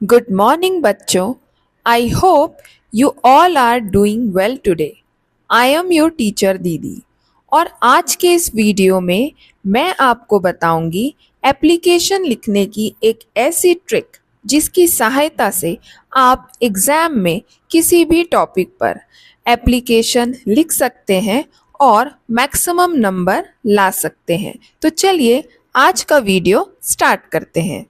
Good morning बच्चों. I hope you all are doing well today. I am your teacher दीदी और आज के इस वीडियो में मैं आपको बताऊंगी एप्लीकेशन लिखने की एक ऐसी ट्रिक जिसकी सहायता से आप एग्ज़ाम में किसी भी टॉपिक पर एप्लीकेशन लिख सकते हैं और मैक्सिमम नंबर ला सकते हैं. तो चलिए आज का वीडियो स्टार्ट करते हैं.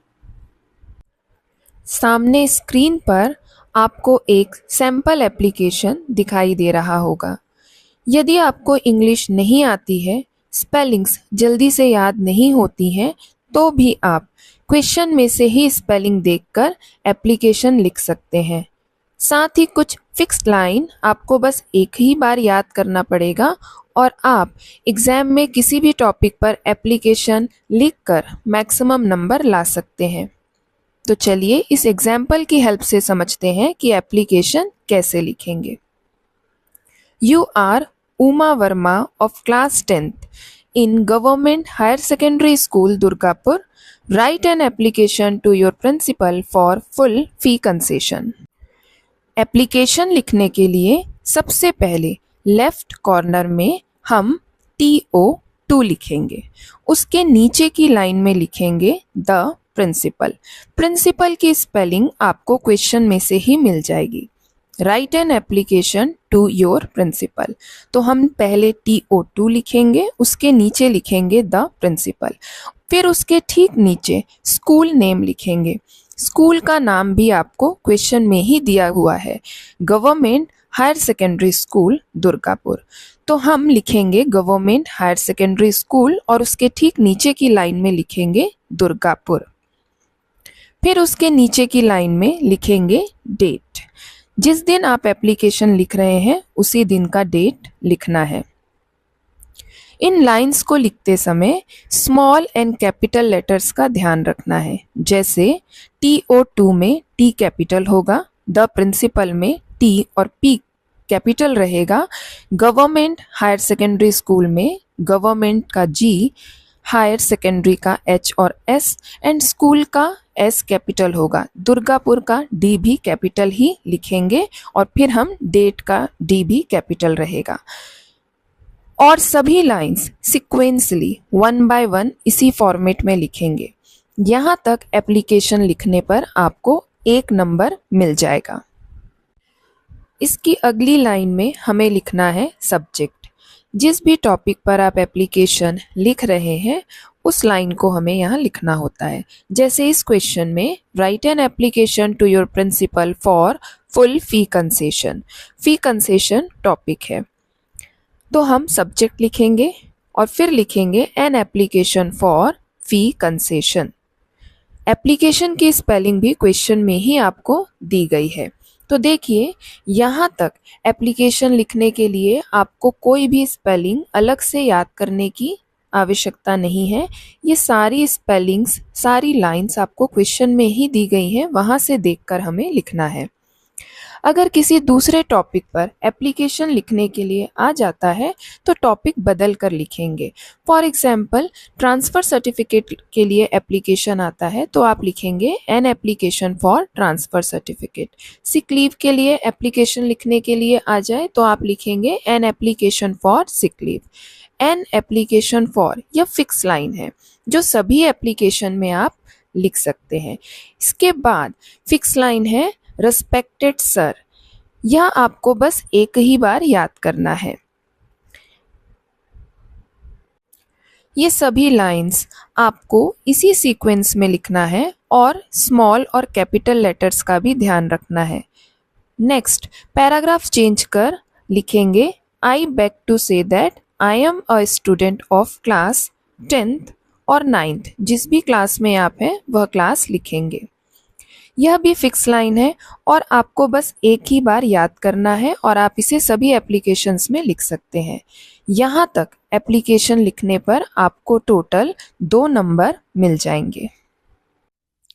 सामने स्क्रीन पर आपको एक सैंपल एप्लीकेशन दिखाई दे रहा होगा. यदि आपको इंग्लिश नहीं आती है, स्पेलिंग्स जल्दी से याद नहीं होती हैं, तो भी आप क्वेश्चन में से ही स्पेलिंग देखकर एप्लीकेशन लिख सकते हैं. साथ ही कुछ फिक्स्ड लाइन आपको बस एक ही बार याद करना पड़ेगा और आप एग्ज़ाम में किसी भी टॉपिक पर एप्लीकेशन लिखकर मैक्सिमम नंबर ला सकते हैं. तो चलिए इस एग्जाम्पल की हेल्प से समझते हैं कि एप्लीकेशन कैसे लिखेंगे. You are Uma Verma of class 10th in government higher secondary school Durgapur. Write an application to your principal for full fee concession. Application लिखने के लिए सबसे पहले लेफ्ट कॉर्नर में हम TO2 लिखेंगे. उसके नीचे की लाइन में लिखेंगे द प्रिंसिपल. प्रिंसिपल की स्पेलिंग आपको क्वेश्चन में से ही मिल जाएगी. Write an application to your principal. तो हम पहले TO2 लिखेंगे, उसके नीचे लिखेंगे द प्रिंसिपल. फिर उसके ठीक नीचे स्कूल नेम लिखेंगे. स्कूल का नाम भी आपको क्वेश्चन में ही दिया हुआ है, government higher secondary school Durgapur. तो हम लिखेंगे गवर्नमेंट हायर सेकेंडरी स्कूल और उसके ठीक नीचे की लाइन में लिखेंगे दुर्गापुर. फिर उसके नीचे की लाइन में लिखेंगे डेट. जिस दिन आप एप्लीकेशन लिख रहे हैं उसी दिन का डेट लिखना है. इन लाइंस को लिखते समय स्मॉल एंड कैपिटल लेटर्स का ध्यान रखना है. जैसे TO2 में T कैपिटल होगा, द प्रिंसिपल में T और P कैपिटल रहेगा, गवर्नमेंट हायर सेकेंडरी स्कूल में गवर्नमेंट का G, हायर सेकेंडरी का H और S एंड स्कूल का S कैपिटल होगा. दुर्गापुर का D भी कैपिटल ही लिखेंगे और फिर हम डेट का D भी कैपिटल रहेगा. और सभी लाइंस सिक्वेंसली 1 by 1 इसी फॉर्मेट में लिखेंगे. यहाँ तक एप्लीकेशन लिखने पर आपको 1 नंबर मिल जाएगा. इसकी अगली लाइन में हमें लिखना है सब्जेक्ट. जिस भी टॉपिक पर आप एप्लीकेशन लिख रहे हैं उस लाइन को हमें यहाँ लिखना होता है. जैसे इस क्वेश्चन में write an application to your principal for full fee concession. Fee concession topic है, तो हम सब्जेक्ट लिखेंगे और फिर लिखेंगे an application for fee concession. Application की स्पेलिंग भी क्वेश्चन में ही आपको दी गई है. तो देखिए यहाँ तक एप्लीकेशन लिखने के लिए आपको कोई भी स्पेलिंग अलग से याद करने की आवश्यकता नहीं है. ये सारी स्पेलिंग्स, सारी लाइंस आपको क्वेश्चन में ही दी गई हैं, वहाँ से देखकर हमें लिखना है. अगर किसी दूसरे टॉपिक पर एप्लीकेशन लिखने के लिए आ जाता है तो टॉपिक बदल कर लिखेंगे. फॉर एग्जाम्पल ट्रांसफ़र सर्टिफिकेट के लिए एप्लीकेशन आता है तो आप लिखेंगे an application for transfer certificate. Sick leave के लिए एप्लीकेशन लिखने के लिए आ जाए तो आप लिखेंगे an application for sick leave. N application for यह फिक्स लाइन है जो सभी एप्लीकेशन में आप लिख सकते हैं. इसके बाद फिक्स लाइन है रेस्पेक्टेड सर. यह आपको बस एक ही बार याद करना है. ये सभी लाइंस आपको इसी सीक्वेंस में लिखना है और स्मॉल और कैपिटल लेटर्स का भी ध्यान रखना है. नेक्स्ट पैराग्राफ चेंज कर लिखेंगे I beg to say that I am a student of class 10th और 9th. जिस भी क्लास में आप हैं वह क्लास लिखेंगे. यह भी फिक्स लाइन है और आपको बस एक ही बार याद करना है और आप इसे सभी एप्लीकेशंस में लिख सकते हैं. यहाँ तक एप्लीकेशन लिखने पर आपको टोटल 2 नंबर मिल जाएंगे.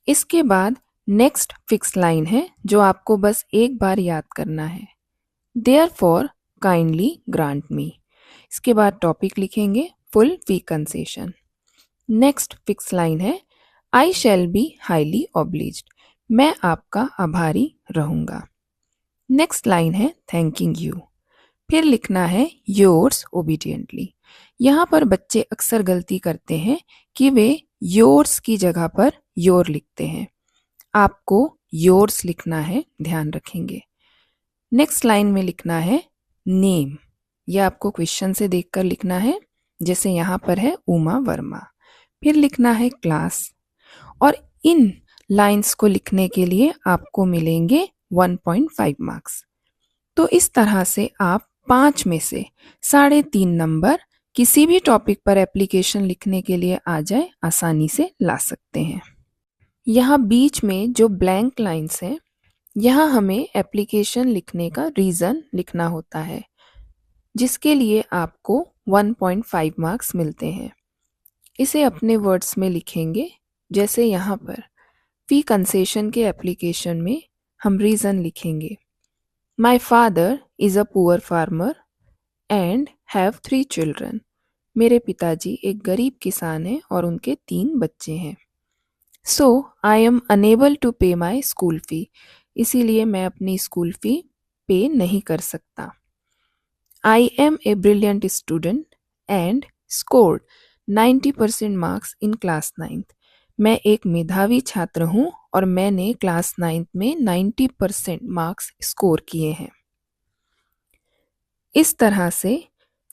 इसके बाद नेक्स्ट फिक्स लाइन है जो आपको बस एक बार याद करना है. देयरफॉर काइंडली ग्रांट मी. इसके बाद टॉपिक लिखेंगे full fee concession. Next fix line है आई शैल बी हाईली ऑब्लिज्ड. मैं आपका आभारी रहूँगा। नेक्स्ट लाइन है थैंकिंग यू। फिर लिखना है योर्स ओबीडियंटली। यहाँ पर बच्चे अक्सर गलती करते हैं कि वे योर्स की जगह पर योर लिखते हैं। आपको योर्स लिखना है, ध्यान रखेंगे। नेक्स्ट लाइन में लिखना है नेम। यह आपको क्वेश्चन से देखकर लिखना है, जैसे यहाँ पर है उमा वर्मा। फिर लिखना है क्लास, और इन लाइंस को लिखने के लिए आपको मिलेंगे 1.5 मार्क्स। तो इस तरह से आप 5 में से 3.5 नंबर किसी भी टॉपिक पर एप्लीकेशन लिखने के लिए आ जाए आसानी से ला सकते हैं। यहाँ बीच में जो ब्लैंक लाइंस हैं, यहाँ हमें एप्लीकेशन लिखने का रीज़न लिखना होता है, जिसके लिए आपको 1.5 मार्क्स मिलते हैं। इसे अपने वर्ड्स में लिखेंगे, जैसे यहाँ पर फी कंसेशन के एप्लीकेशन में हम रीज़न लिखेंगे, my father is a poor farmer and have 3 children. मेरे पिताजी एक गरीब किसान हैं और उनके 3 बच्चे हैं। सो आई एम अनेबल टू पे माई स्कूल फ़ी। इसीलिए मैं अपनी स्कूल फ़ी पे नहीं कर सकता। I am a brilliant student and scored 90% marks in class 9th। मैं एक मेधावी छात्र हूँ और मैंने क्लास 9th में 90% मार्क्स स्कोर किए हैं। इस तरह से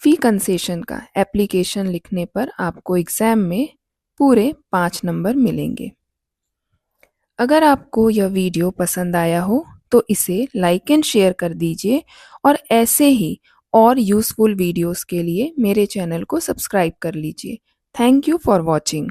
फ़ी कंसेशन का एप्लीकेशन लिखने पर आपको एग्ज़ाम में पूरे 5 नंबर मिलेंगे। अगर आपको यह वीडियो पसंद आया हो तो इसे लाइक एंड शेयर कर दीजिए, और ऐसे ही और यूज़फुल वीडियोस के लिए मेरे चैनल को सब्सक्राइब कर लीजिए। Thank you for watching.